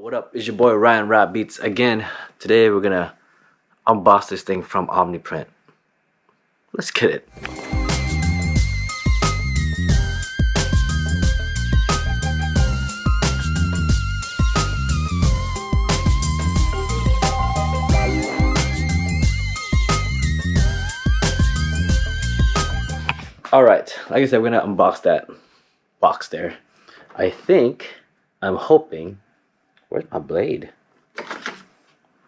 What up? It's your boy Ryan RhyBeats again. Today we're gonna unbox this thing from OMNIPRINT. Let's get it. Alright, like I said, we're gonna unbox that box there. I'm hoping. Where's my blade? I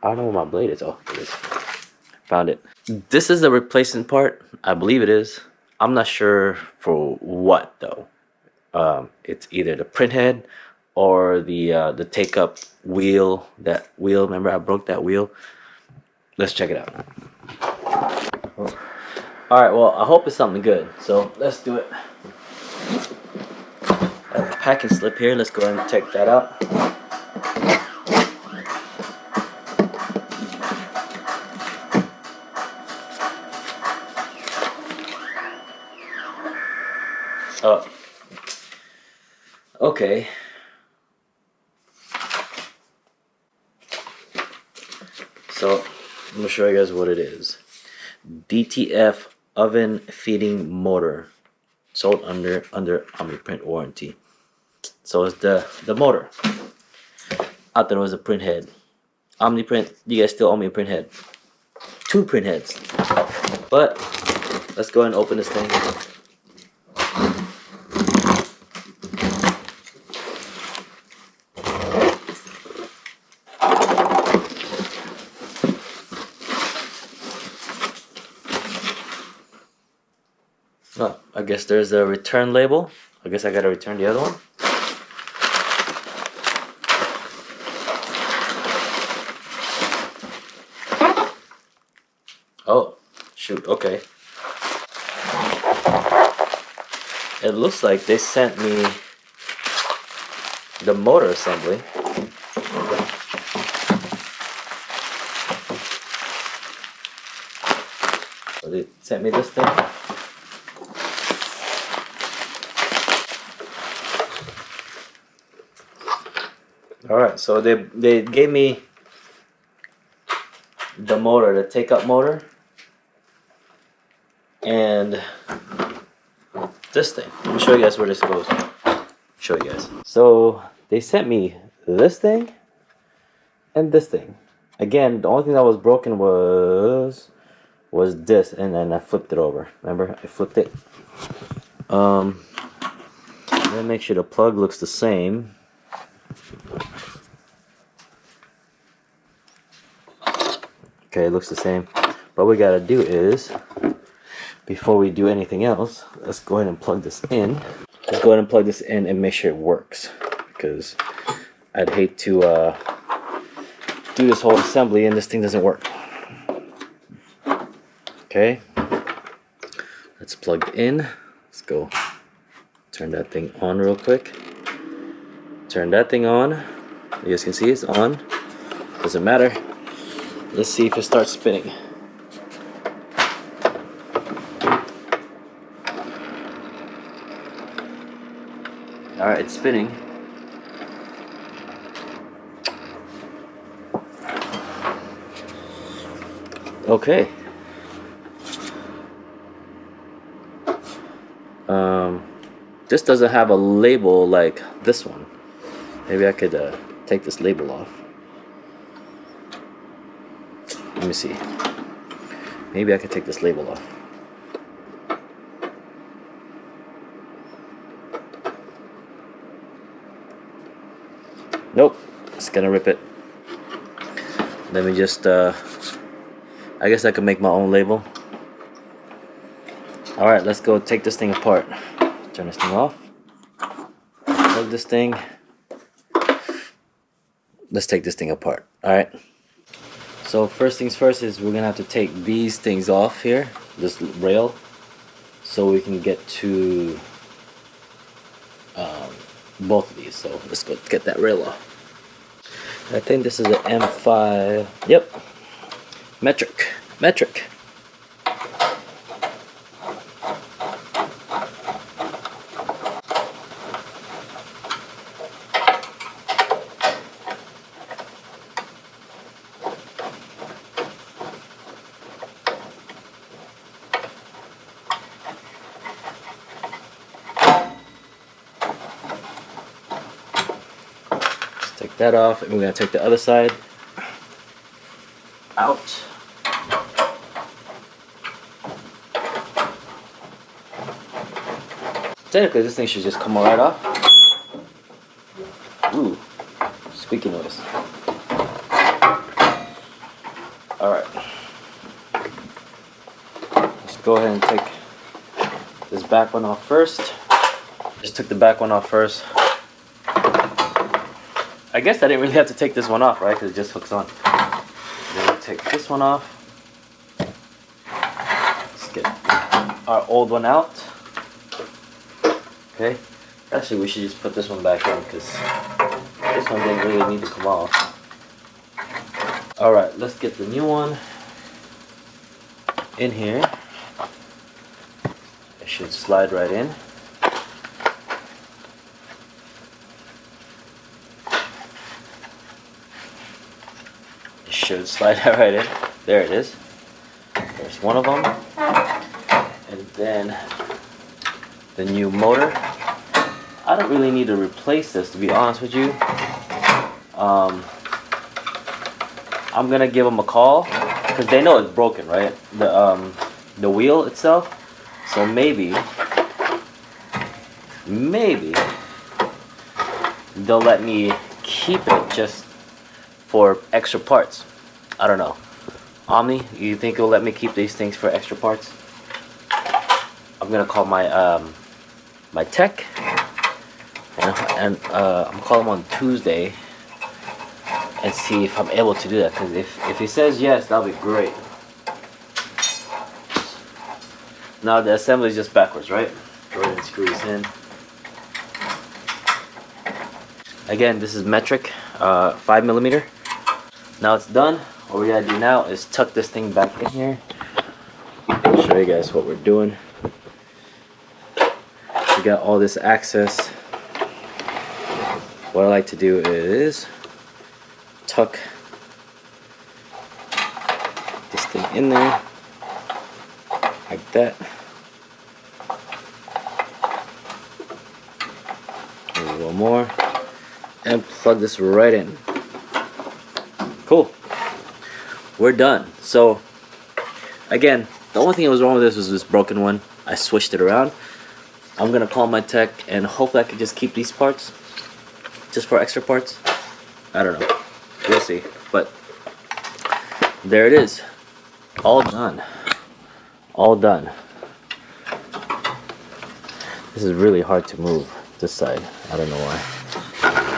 don't know where my blade is. Oh, it is. Found it. This is the replacement part. I believe it is. I'm not sure for what though. It's either the print head or the take up wheel. That wheel. Remember I broke that wheel. Let's check it out. All right. Well, I hope it's something good. So let's do it. I have a packing slip here. Let's go ahead and check that out. Oh, okay. So I'm gonna show you guys what it is. DTF oven feeding motor, sold under OMNIPRINT warranty. So it's the motor. I thought it was a print head. OMNIPRINT, you guys still owe me a print head. 2 print heads. But let's go ahead and open this thing. Oh, I guess there's a return label. I guess I gotta return the other one. Oh, shoot, okay. It looks like they sent me the motor assembly. So they sent me this thing. Alright, so they gave me the motor, the take-up motor, and this thing. Let me show you guys where this goes. Show you guys. So they sent me this thing and this thing. Again, the only thing that was broken was this, and then I flipped it over. Remember, I flipped it. Then make sure the plug looks the same. Okay, it looks the same. What we gotta do is, before we do anything else, let's go ahead and plug this in. Let's go ahead and plug this in and make sure it works, because I'd hate to do this whole assembly and this thing doesn't work. Okay, let's plug it in. Let's go turn that thing on real quick. Turn that thing on. You guys can see it's on. Doesn't matter. Let's see if it starts spinning. Alright, it's spinning. Okay. This doesn't have a label like this one. Maybe I could take this label off. Let me see. Maybe I could take this label off. Nope. It's gonna rip it. Let me just I guess I could make my own label. Alright, let's go take this thing apart. Turn this thing off. Plug this thing. Let's take this thing apart. Alright. So first things first is we're gonna have to take these things off here, this rail, so we can get to both of these. So let's go get that rail off. I think this is an M5. Yep, metric. Take that off, and we're gonna take the other side out. Technically, this thing should just come right off. Ooh, squeaky noise. Alright. Let's go ahead and take this back one off first. Just took the back one off first. I guess I didn't really have to take this one off, right? Because it just hooks on. Then we'll take this one off. Let's get our old one out. Okay. Actually, we should just put this one back in because this one didn't really need to come off. Alright, let's get the new one in here. It should slide right in. It should slide right in. There it is. There's one of them. And then the new motor. I don't really need to replace this, to be honest with you. I'm gonna give them a call because they know it's broken, right? The wheel itself. So maybe they'll let me keep it just for extra parts. I don't know. Omni, you think it'll let me keep these things for extra parts? I'm gonna call my my tech, and I'm calling him on Tuesday and see if I'm able to do that. Because if he says yes, that'll be great. Now the assembly is just backwards, right? Go ahead and screw this in. Again, this is metric, 5mm. Now it's done. What we gotta do now is tuck this thing back in here. I'll show you guys what we're doing. We got all this access. What I like to do is tuck this thing in there like that. Maybe a little more, and plug this right in. Cool. We're done. So again, the only thing that was wrong with this was this broken one. I switched it around. I'm gonna call my tech and hopefully I can just keep these parts just for extra parts. I don't know. We'll see. But there it is. All done. All done. This is really hard to move, this side. I don't know why.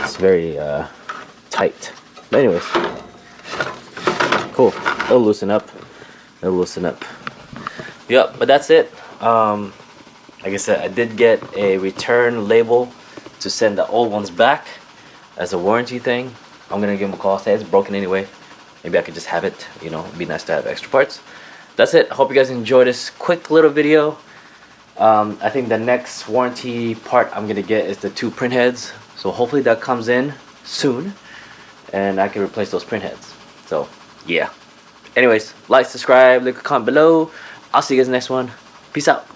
It's very tight. But anyways. Cool. It'll loosen up. It'll loosen up. Yep, but that's it. Like I said, I did get a return label to send the old ones back as a warranty thing. I'm gonna give them a call, say it's broken anyway. Maybe I could just have it, you know, it'd be nice to have extra parts. That's it. I hope you guys enjoyed this quick little video. I think the next warranty part I'm gonna get is the 2 print heads. So hopefully that comes in soon and I can replace those print heads. So yeah. Anyways, like, subscribe, leave a comment below. I'll see you guys in the next one. Peace out.